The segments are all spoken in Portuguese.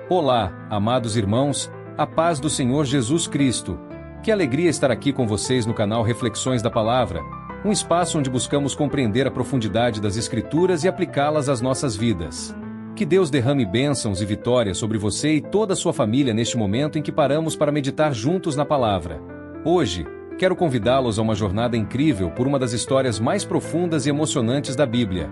Olá, amados irmãos, a paz do Senhor Jesus Cristo. Que alegria estar aqui com vocês no canal Reflexões da Palavra, um espaço onde buscamos compreender a profundidade das Escrituras e aplicá-las às nossas vidas. Que Deus derrame bênçãos e vitórias sobre você e toda a sua família neste momento em que paramos para meditar juntos na Palavra. Hoje, quero convidá-los a uma jornada incrível por uma das histórias mais profundas e emocionantes da Bíblia.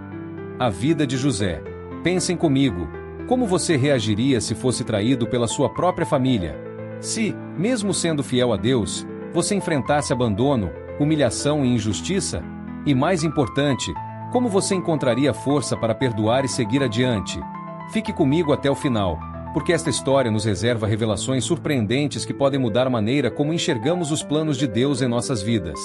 A vida de José. Pensem comigo. Como você reagiria se fosse traído pela sua própria família? Se, mesmo sendo fiel a Deus, você enfrentasse abandono, humilhação e injustiça? E mais importante, como você encontraria força para perdoar e seguir adiante? Fique comigo até o final, porque esta história nos reserva revelações surpreendentes que podem mudar a maneira como enxergamos os planos de Deus em nossas vidas.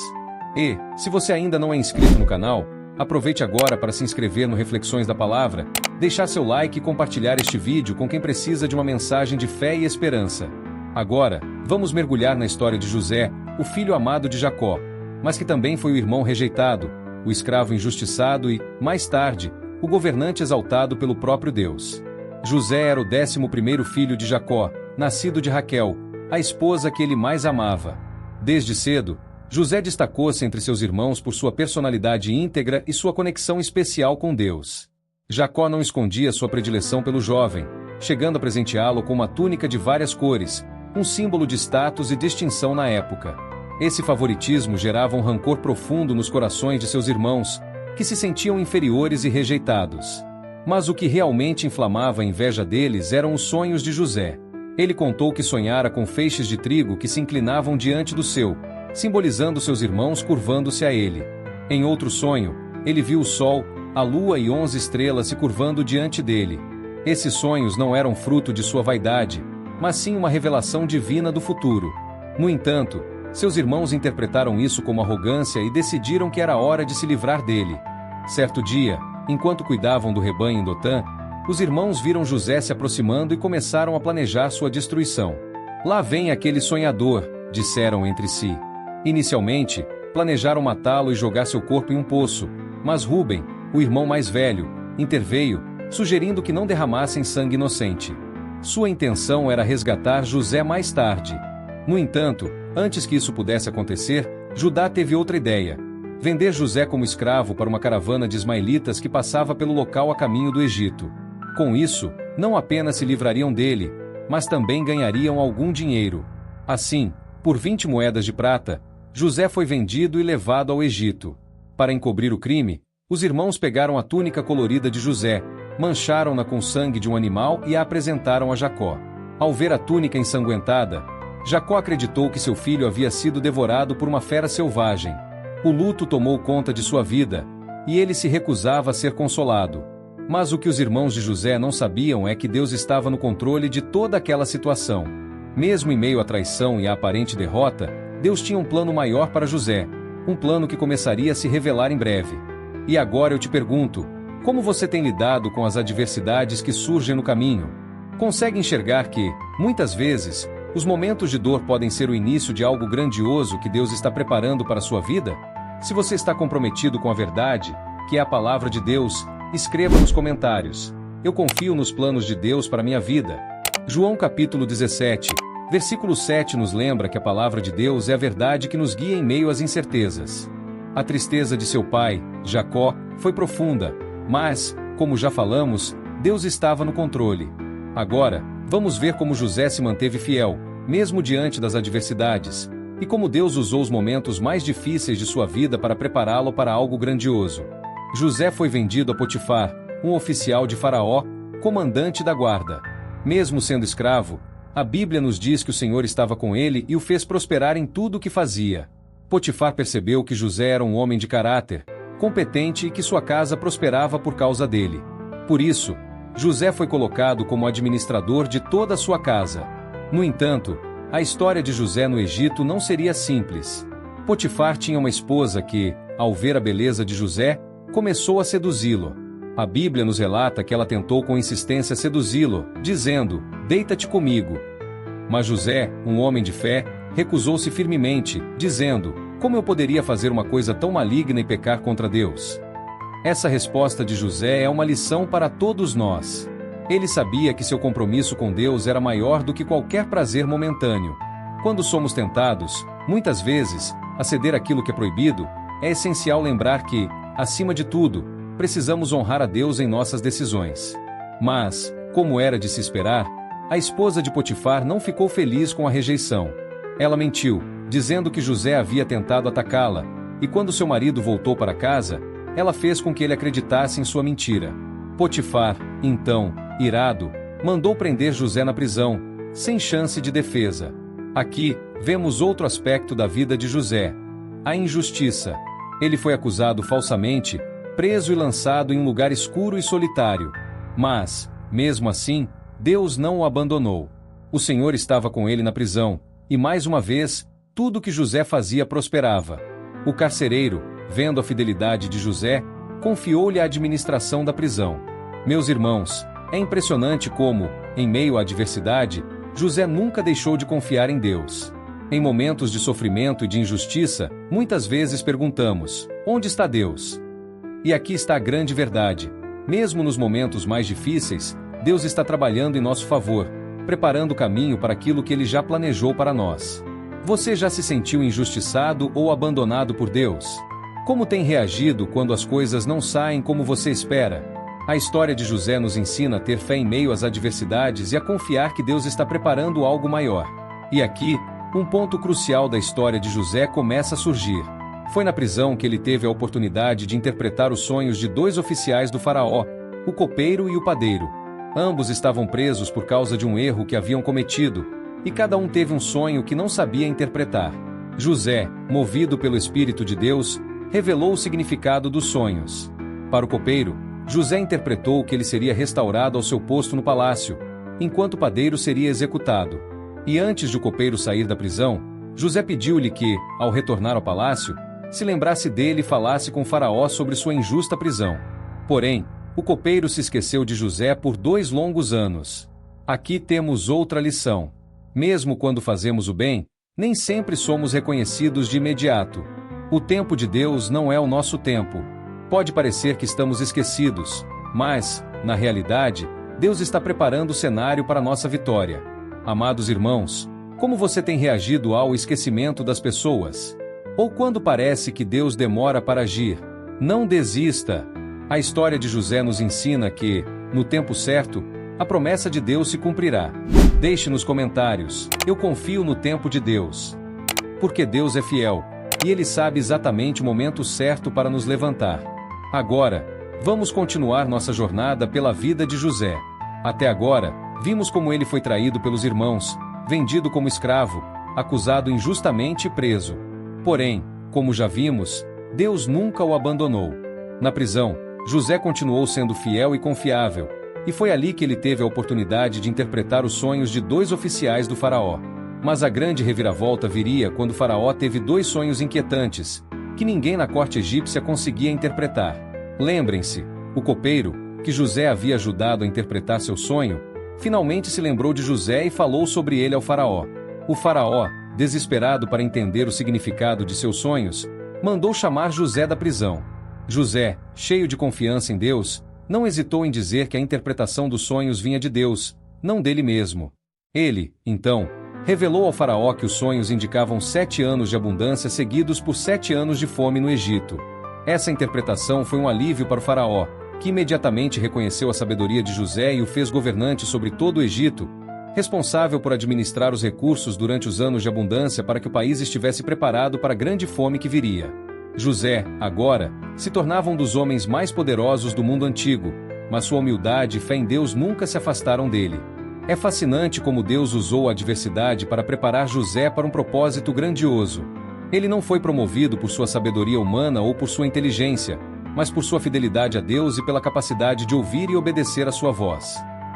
E, se você ainda não é inscrito no canal, aproveite agora para se inscrever no Reflexões da Palavra, deixar seu like e compartilhar este vídeo com quem precisa de uma mensagem de fé e esperança. Agora, vamos mergulhar na história de José, o filho amado de Jacó, mas que também foi o irmão rejeitado, o escravo injustiçado e, mais tarde, o governante exaltado pelo próprio Deus. José era o 11º filho de Jacó, nascido de Raquel, a esposa que ele mais amava. Desde cedo, José destacou-se entre seus irmãos por sua personalidade íntegra e sua conexão especial com Deus. Jacó não escondia sua predileção pelo jovem, chegando a presenteá-lo com uma túnica de várias cores, um símbolo de status e distinção na época. Esse favoritismo gerava um rancor profundo nos corações de seus irmãos, que se sentiam inferiores e rejeitados. Mas o que realmente inflamava a inveja deles eram os sonhos de José. Ele contou que sonhara com feixes de trigo que se inclinavam diante do seu, simbolizando seus irmãos curvando-se a ele. Em outro sonho, ele viu o sol, a lua e 11 estrelas se curvando diante dele. Esses sonhos não eram fruto de sua vaidade, mas sim uma revelação divina do futuro. No entanto, seus irmãos interpretaram isso como arrogância e decidiram que era hora de se livrar dele. Certo dia, enquanto cuidavam do rebanho em Dotã, os irmãos viram José se aproximando e começaram a planejar sua destruição. Lá vem aquele sonhador, disseram entre si. Inicialmente, planejaram matá-lo e jogar seu corpo em um poço, mas Rúben, o irmão mais velho, interveio, sugerindo que não derramassem sangue inocente. Sua intenção era resgatar José mais tarde. No entanto, antes que isso pudesse acontecer, Judá teve outra ideia: vender José como escravo para uma caravana de ismaelitas que passava pelo local a caminho do Egito. Com isso, não apenas se livrariam dele, mas também ganhariam algum dinheiro. Assim, por 20 moedas de prata, José foi vendido e levado ao Egito. Para encobrir o crime, os irmãos pegaram a túnica colorida de José, mancharam-na com sangue de um animal e a apresentaram a Jacó. Ao ver a túnica ensanguentada, Jacó acreditou que seu filho havia sido devorado por uma fera selvagem. O luto tomou conta de sua vida, e ele se recusava a ser consolado. Mas o que os irmãos de José não sabiam é que Deus estava no controle de toda aquela situação. Mesmo em meio à traição e à aparente derrota, Deus tinha um plano maior para José, um plano que começaria a se revelar em breve. E agora eu te pergunto, como você tem lidado com as adversidades que surgem no caminho? Consegue enxergar que, muitas vezes, os momentos de dor podem ser o início de algo grandioso que Deus está preparando para a sua vida? Se você está comprometido com a verdade, que é a palavra de Deus, escreva nos comentários: eu confio nos planos de Deus para minha vida. João capítulo 17, versículo 7 nos lembra que a palavra de Deus é a verdade que nos guia em meio às incertezas. A tristeza de seu pai, Jacó, foi profunda, mas, como já falamos, Deus estava no controle. Agora, vamos ver como José se manteve fiel, mesmo diante das adversidades, e como Deus usou os momentos mais difíceis de sua vida para prepará-lo para algo grandioso. José foi vendido a Potifar, um oficial de Faraó, comandante da guarda. Mesmo sendo escravo, a Bíblia nos diz que o Senhor estava com ele e o fez prosperar em tudo o que fazia. Potifar percebeu que José era um homem de caráter, competente e que sua casa prosperava por causa dele. Por isso, José foi colocado como administrador de toda a sua casa. No entanto, a história de José no Egito não seria simples. Potifar tinha uma esposa que, ao ver a beleza de José, começou a seduzi-lo. A Bíblia nos relata que ela tentou com insistência seduzi-lo, dizendo: "Deita-te comigo." Mas José, um homem de fé, recusou-se firmemente, dizendo: "Como eu poderia fazer uma coisa tão maligna e pecar contra Deus?" Essa resposta de José é uma lição para todos nós. Ele sabia que seu compromisso com Deus era maior do que qualquer prazer momentâneo. Quando somos tentados, muitas vezes, a ceder aquilo que é proibido, é essencial lembrar que, acima de tudo, precisamos honrar a Deus em nossas decisões. Mas, como era de se esperar, a esposa de Potifar não ficou feliz com a rejeição. Ela mentiu, dizendo que José havia tentado atacá-la, e quando seu marido voltou para casa, ela fez com que ele acreditasse em sua mentira. Potifar, então, irado, mandou prender José na prisão, sem chance de defesa. Aqui, vemos outro aspecto da vida de José: a injustiça. Ele foi acusado falsamente, preso e lançado em um lugar escuro e solitário. Mas, mesmo assim, Deus não o abandonou. O Senhor estava com ele na prisão, e mais uma vez, tudo que José fazia prosperava. O carcereiro, vendo a fidelidade de José, confiou-lhe a administração da prisão. Meus irmãos, é impressionante como, em meio à adversidade, José nunca deixou de confiar em Deus. Em momentos de sofrimento e de injustiça, muitas vezes perguntamos: onde está Deus? E aqui está a grande verdade. Mesmo nos momentos mais difíceis, Deus está trabalhando em nosso favor, preparando o caminho para aquilo que Ele já planejou para nós. Você já se sentiu injustiçado ou abandonado por Deus? Como tem reagido quando as coisas não saem como você espera? A história de José nos ensina a ter fé em meio às adversidades e a confiar que Deus está preparando algo maior. E aqui, um ponto crucial da história de José começa a surgir. Foi na prisão que ele teve a oportunidade de interpretar os sonhos de dois oficiais do faraó, o copeiro e o padeiro. Ambos estavam presos por causa de um erro que haviam cometido, e cada um teve um sonho que não sabia interpretar. José, movido pelo Espírito de Deus, revelou o significado dos sonhos. Para o copeiro, José interpretou que ele seria restaurado ao seu posto no palácio, enquanto o padeiro seria executado. E antes de o copeiro sair da prisão, José pediu-lhe que, ao retornar ao palácio, se lembrasse dele e falasse com Faraó sobre sua injusta prisão. Porém, o copeiro se esqueceu de José por 2 longos anos. Aqui temos outra lição. Mesmo quando fazemos o bem, nem sempre somos reconhecidos de imediato. O tempo de Deus não é o nosso tempo. Pode parecer que estamos esquecidos, mas, na realidade, Deus está preparando o cenário para nossa vitória. Amados irmãos, como você tem reagido ao esquecimento das pessoas? Ou quando parece que Deus demora para agir? Não desista! A história de José nos ensina que, no tempo certo, a promessa de Deus se cumprirá. Deixe nos comentários: eu confio no tempo de Deus. Porque Deus é fiel, e Ele sabe exatamente o momento certo para nos levantar. Agora, vamos continuar nossa jornada pela vida de José. Até agora, vimos como ele foi traído pelos irmãos, vendido como escravo, acusado injustamente e preso. Porém, como já vimos, Deus nunca o abandonou. Na prisão, José continuou sendo fiel e confiável, e foi ali que ele teve a oportunidade de interpretar os sonhos de 2 oficiais do faraó. Mas a grande reviravolta viria quando o faraó teve 2 sonhos inquietantes, que ninguém na corte egípcia conseguia interpretar. Lembrem-se, o copeiro, que José havia ajudado a interpretar seu sonho, finalmente se lembrou de José e falou sobre ele ao faraó. O faraó, desesperado para entender o significado de seus sonhos, mandou chamar José da prisão. José, cheio de confiança em Deus, não hesitou em dizer que a interpretação dos sonhos vinha de Deus, não dele mesmo. Ele, então, revelou ao faraó que os sonhos indicavam 7 anos de abundância seguidos por 7 anos de fome no Egito. Essa interpretação foi um alívio para o faraó, que imediatamente reconheceu a sabedoria de José e o fez governante sobre todo o Egito, responsável por administrar os recursos durante os anos de abundância para que o país estivesse preparado para a grande fome que viria. José, agora, se tornava um dos homens mais poderosos do mundo antigo, mas sua humildade e fé em Deus nunca se afastaram dele. É fascinante como Deus usou a adversidade para preparar José para um propósito grandioso. Ele não foi promovido por sua sabedoria humana ou por sua inteligência, mas por sua fidelidade a Deus e pela capacidade de ouvir e obedecer a sua voz.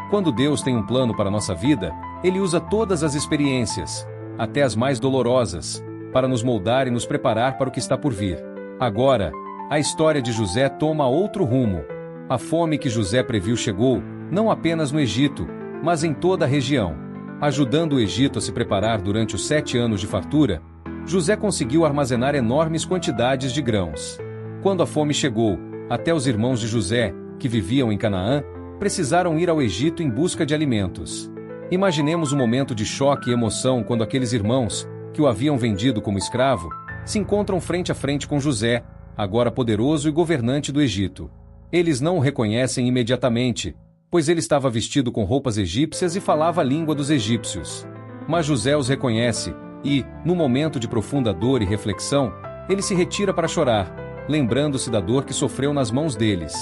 Quando Deus tem um plano para a nossa vida, Ele usa todas as experiências, até as mais dolorosas, para nos moldar e nos preparar para o que está por vir. Agora, a história de José toma outro rumo. A fome que José previu chegou, não apenas no Egito, mas em toda a região. Ajudando o Egito a se preparar durante os 7 anos de fartura, José conseguiu armazenar enormes quantidades de grãos. Quando a fome chegou, até os irmãos de José, que viviam em Canaã, precisaram ir ao Egito em busca de alimentos. Imaginemos um momento de choque e emoção quando aqueles irmãos, que o haviam vendido como escravo, se encontram frente a frente com José, agora poderoso e governante do Egito. Eles não o reconhecem imediatamente, pois ele estava vestido com roupas egípcias e falava a língua dos egípcios. Mas José os reconhece, e, num momento de profunda dor e reflexão, ele se retira para chorar, lembrando-se da dor que sofreu nas mãos deles.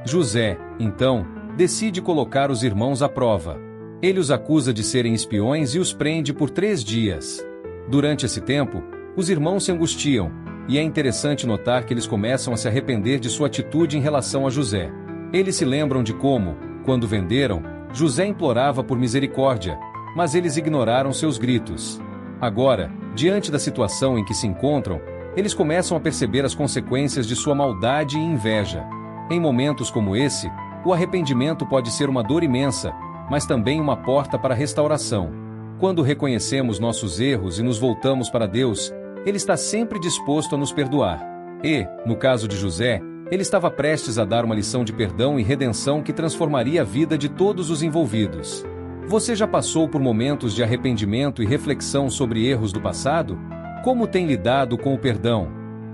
José, então, decide colocar os irmãos à prova. Ele os acusa de serem espiões e os prende por 3 dias. Durante esse tempo, os irmãos se angustiam, e é interessante notar que eles começam a se arrepender de sua atitude em relação a José. Eles se lembram de como, quando venderam, José implorava por misericórdia, mas eles ignoraram seus gritos. Agora, diante da situação em que se encontram, eles começam a perceber as consequências de sua maldade e inveja. Em momentos como esse, o arrependimento pode ser uma dor imensa, mas também uma porta para a restauração. Quando reconhecemos nossos erros e nos voltamos para Deus, Ele está sempre disposto a nos perdoar. E, no caso de José, ele estava prestes a dar uma lição de perdão e redenção que transformaria a vida de todos os envolvidos. Você já passou por momentos de arrependimento e reflexão sobre erros do passado? Como tem lidado com o perdão?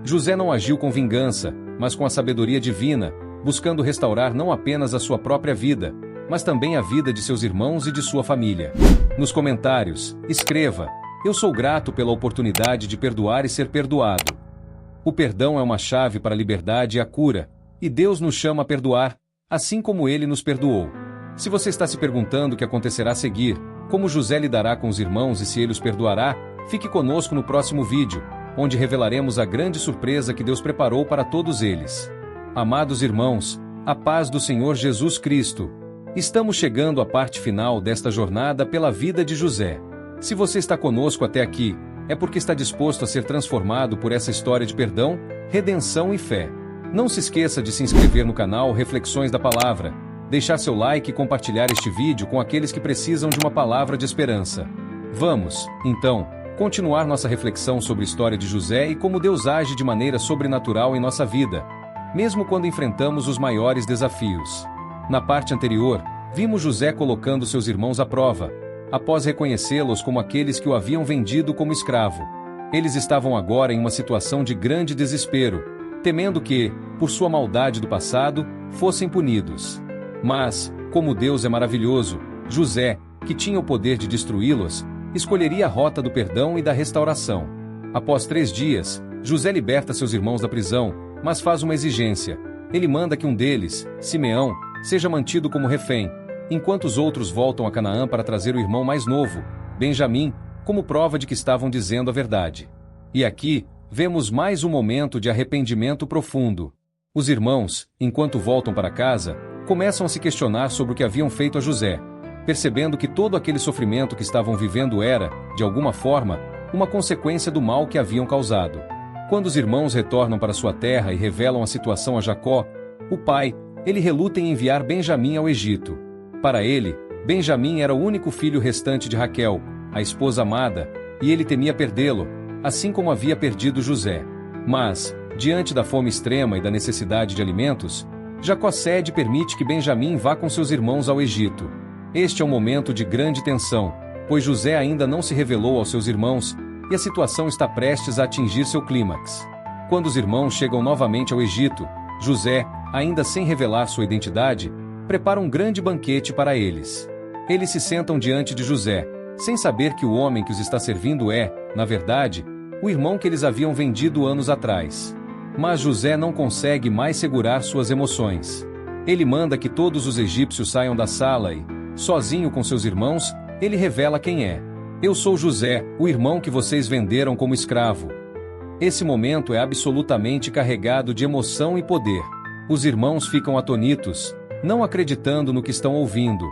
José não agiu com vingança, mas com a sabedoria divina, buscando restaurar não apenas a sua própria vida, mas também a vida de seus irmãos e de sua família. Nos comentários, escreva: "Eu sou grato pela oportunidade de perdoar e ser perdoado." O perdão é uma chave para a liberdade e a cura, e Deus nos chama a perdoar, assim como Ele nos perdoou. Se você está se perguntando o que acontecerá a seguir, como José lidará com os irmãos e se ele os perdoará, fique conosco no próximo vídeo, onde revelaremos a grande surpresa que Deus preparou para todos eles. Amados irmãos, a paz do Senhor Jesus Cristo. Estamos chegando à parte final desta jornada pela vida de José. Se você está conosco até aqui, é porque está disposto a ser transformado por essa história de perdão, redenção e fé. Não se esqueça de se inscrever no canal Reflexões da Palavra, deixar seu like e compartilhar este vídeo com aqueles que precisam de uma palavra de esperança. Vamos, então, continuar nossa reflexão sobre a história de José e como Deus age de maneira sobrenatural em nossa vida, mesmo quando enfrentamos os maiores desafios. Na parte anterior, vimos José colocando seus irmãos à prova, após reconhecê-los como aqueles que o haviam vendido como escravo. Eles estavam agora em uma situação de grande desespero, temendo que, por sua maldade do passado, fossem punidos. Mas, como Deus é maravilhoso, José, que tinha o poder de destruí-los, escolheria a rota do perdão e da restauração. Após 3 dias, José liberta seus irmãos da prisão, mas faz uma exigência. Ele manda que um deles, Simeão, seja mantido como refém, enquanto os outros voltam a Canaã para trazer o irmão mais novo, Benjamim, como prova de que estavam dizendo a verdade. E aqui, vemos mais um momento de arrependimento profundo. Os irmãos, enquanto voltam para casa, começam a se questionar sobre o que haviam feito a José, percebendo que todo aquele sofrimento que estavam vivendo era, de alguma forma, uma consequência do mal que haviam causado. Quando os irmãos retornam para sua terra e revelam a situação a Jacó, o pai, ele reluta em enviar Benjamim ao Egito. Para ele, Benjamim era o único filho restante de Raquel, a esposa amada, e ele temia perdê-lo, assim como havia perdido José. Mas, diante da fome extrema e da necessidade de alimentos, Jacó cede e permite que Benjamim vá com seus irmãos ao Egito. Este é um momento de grande tensão, pois José ainda não se revelou aos seus irmãos, e a situação está prestes a atingir seu clímax. Quando os irmãos chegam novamente ao Egito, José, ainda sem revelar sua identidade, prepara um grande banquete para eles. Eles se sentam diante de José, sem saber que o homem que os está servindo é, na verdade, o irmão que eles haviam vendido anos atrás. Mas José não consegue mais segurar suas emoções. Ele manda que todos os egípcios saiam da sala e, sozinho com seus irmãos, ele revela quem é. "Eu sou José, o irmão que vocês venderam como escravo." Esse momento é absolutamente carregado de emoção e poder. Os irmãos ficam atonitos, não acreditando no que estão ouvindo.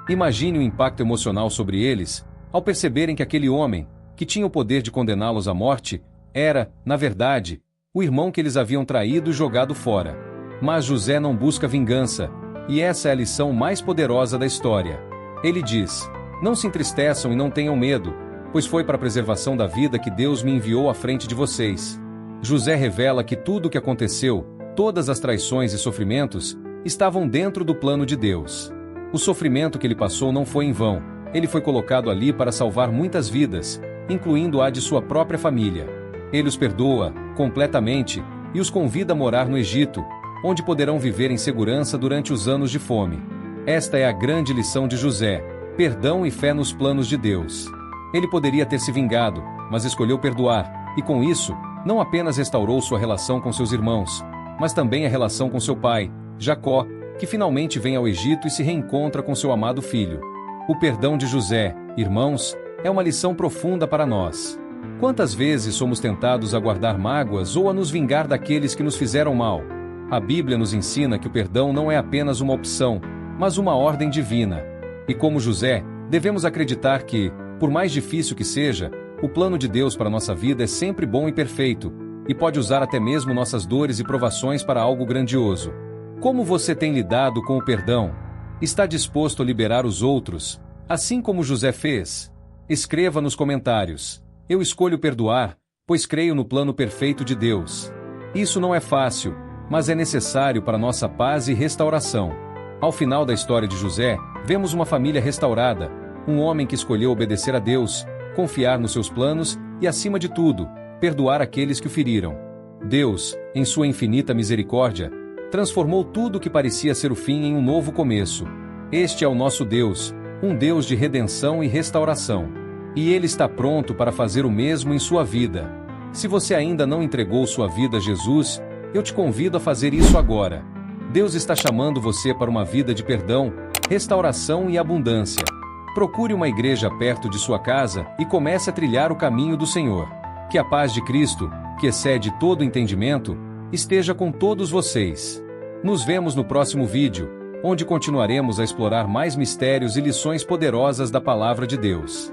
Imagine o impacto emocional sobre eles, ao perceberem que aquele homem, que tinha o poder de condená-los à morte, era, na verdade, o irmão que eles haviam traído e jogado fora. Mas José não busca vingança, e essa é a lição mais poderosa da história. Ele diz: "Não se entristeçam e não tenham medo, pois foi para a preservação da vida que Deus me enviou à frente de vocês." José revela que tudo o que aconteceu, todas as traições e sofrimentos, estavam dentro do plano de Deus. O sofrimento que ele passou não foi em vão, ele foi colocado ali para salvar muitas vidas, incluindo a de sua própria família. Ele os perdoa, completamente, e os convida a morar no Egito, onde poderão viver em segurança durante os anos de fome. Esta é a grande lição de José: perdão e fé nos planos de Deus. Ele poderia ter se vingado, mas escolheu perdoar, e com isso, não apenas restaurou sua relação com seus irmãos, mas também a relação com seu pai, Jacó, que finalmente vem ao Egito e se reencontra com seu amado filho. O perdão de José, irmãos, é uma lição profunda para nós. Quantas vezes somos tentados a guardar mágoas ou a nos vingar daqueles que nos fizeram mal? A Bíblia nos ensina que o perdão não é apenas uma opção, mas uma ordem divina. E como José, devemos acreditar que, por mais difícil que seja, o plano de Deus para nossa vida é sempre bom e perfeito, e pode usar até mesmo nossas dores e provações para algo grandioso. Como você tem lidado com o perdão? Está disposto a liberar os outros, assim como José fez? Escreva nos comentários: eu escolho perdoar, pois creio no plano perfeito de Deus. Isso não é fácil, mas é necessário para nossa paz e restauração. Ao final da história de José, vemos uma família restaurada, um homem que escolheu obedecer a Deus, confiar nos seus planos e, acima de tudo, perdoar aqueles que o feriram. Deus, em sua infinita misericórdia, transformou tudo o que parecia ser o fim em um novo começo. Este é o nosso Deus, um Deus de redenção e restauração. E Ele está pronto para fazer o mesmo em sua vida. Se você ainda não entregou sua vida a Jesus, eu te convido a fazer isso agora. Deus está chamando você para uma vida de perdão, restauração e abundância. Procure uma igreja perto de sua casa e comece a trilhar o caminho do Senhor. Que a paz de Cristo, que excede todo entendimento, esteja com todos vocês. Nos vemos no próximo vídeo, onde continuaremos a explorar mais mistérios e lições poderosas da Palavra de Deus.